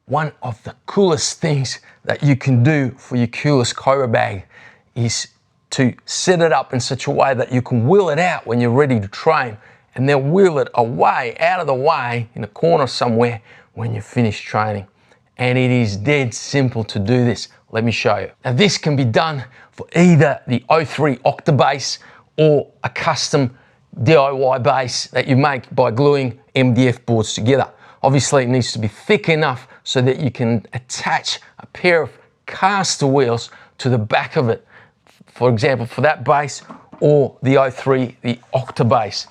one of the coolest things that you can do for your coolest Cobra bag is to set it up in such a way that you can wheel it out when you're ready to train, and then wheel it away, out of the way, in a corner somewhere when you're finished training. And it is dead simple to do this. Let me show you. Now this can be done for either the O3 Octabase or a custom DIY base that you make by gluing MDF boards together. Obviously it needs to be thick enough so that you can attach a pair of caster wheels to the back of it. For example, for that base, or the O3, the Octabase.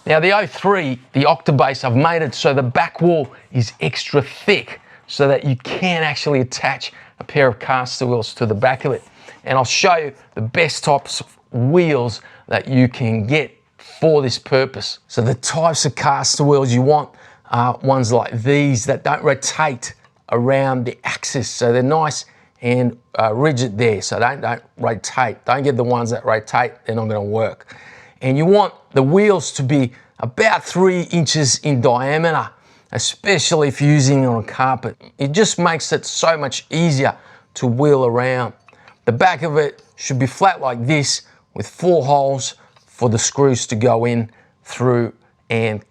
Now the O3, the Octabase, I've made it so the back wall is extra thick so that you can actually attach a pair of caster wheels to the back of it. And I'll show you the best types of wheels that you can get for this purpose. So the types of caster wheels you want are ones like these that don't rotate around the axis. So they're nice and rigid there, so don't rotate. Don't get the ones that rotate, they're not gonna work. And you want the wheels to be about 3 inches in diameter, especially if you're using it on carpet. It just makes it so much easier to wheel around. The back of it should be flat like this with 4 holes for the screws to go in through and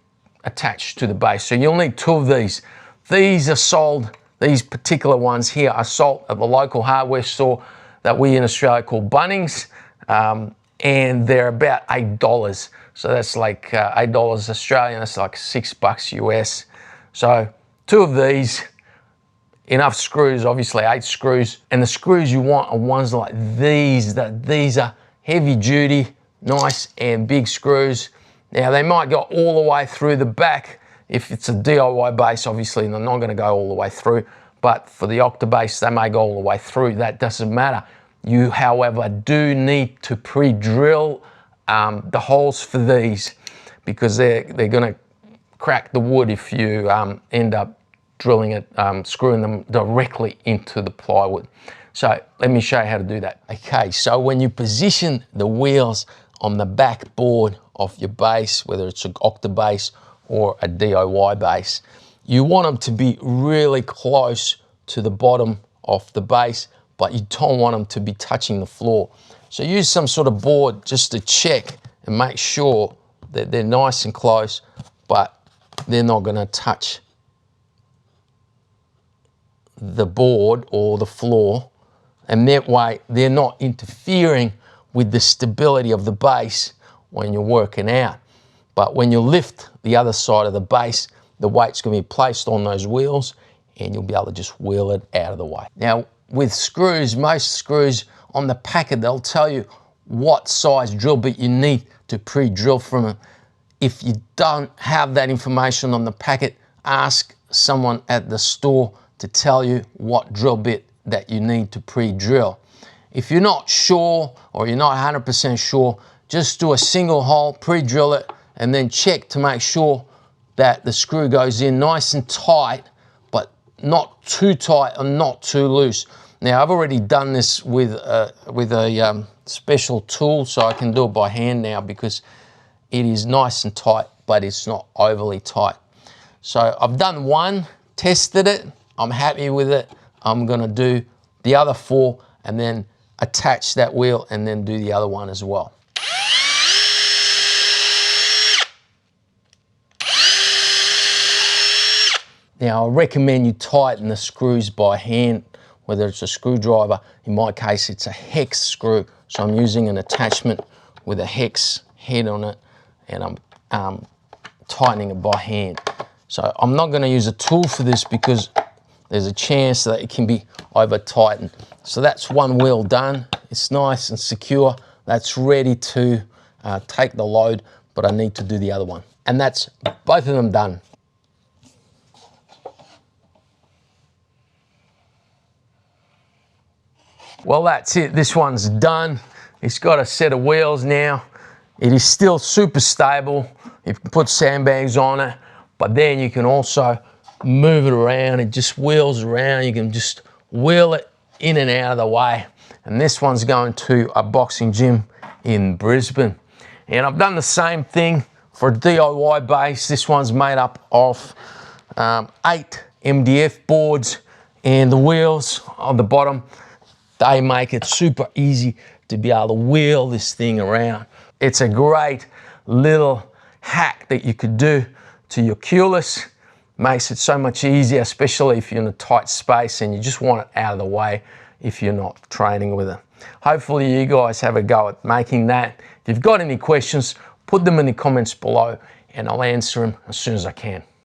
attach to the base. So you'll need 2 of these. These are sold, these particular ones here are sold at the local hardware store that we in Australia call Bunnings, and they're about $8. So that's like $8 Australian, that's like $6 US. So 2 of these, enough screws, obviously 8 screws, and the screws you want are ones like these, these are heavy duty, nice and big screws. Now they might go all the way through the back. If it's a DIY base, obviously they're not gonna go all the way through, but for the Octabase, they may go all the way through. That doesn't matter. You, however, do need to pre-drill the holes for these because they're gonna crack the wood if you end up drilling it, screwing them directly into the plywood. So let me show you how to do that. Okay, so when you position the wheels on the back board of your base, whether it's an Octabase or a DIY base, you want them to be really close to the bottom of the base, but you don't want them to be touching the floor. So use some sort of board just to check and make sure that they're nice and close, but they're not gonna touch the board or the floor. And that way they're not interfering with the stability of the base when you're working out. But when you lift the other side of the base, the weight's gonna be placed on those wheels and you'll be able to just wheel it out of the way. Now, with screws, most screws on the packet, they'll tell you what size drill bit you need to pre-drill from them. If you don't have that information on the packet, ask someone at the store to tell you what drill bit that you need to pre-drill. If you're not sure or you're not 100% sure, just do a single hole, pre-drill it, and then check to make sure that the screw goes in nice and tight, but not too tight and not too loose. Now, I've already done this with a special tool, so I can do it by hand now because it is nice and tight, but it's not overly tight. So I've done one, tested it, I'm happy with it. I'm gonna do the other 4 and then attach that wheel and then do the other one as well. Now, I recommend you tighten the screws by hand, whether it's a screwdriver. In my case, it's a hex screw. So I'm using an attachment with a hex head on it, and I'm tightening it by hand. So I'm not gonna use a tool for this because there's a chance that it can be over tightened. So that's one wheel done. It's nice and secure. That's ready to take the load, but I need to do the other one. And that's both of them done. Well, that's it. This one's done. It's got a set of wheels now. It is still super stable. You can put sandbags on it, but then you can also move it around. It just wheels around. You can just wheel it in and out of the way. And this one's going to a boxing gym in Brisbane. And I've done the same thing for a DIY base. This one's made up of 8 MDF boards And the wheels on the bottom, they make it super easy to be able to wheel this thing around. It's a great little hack that you could do to your keyless. Makes it so much easier, especially if you're in a tight space and you just want it out of the way if you're not training with it. Hopefully you guys have a go at making that. If you've got any questions, put them in the comments below and I'll answer them as soon as I can.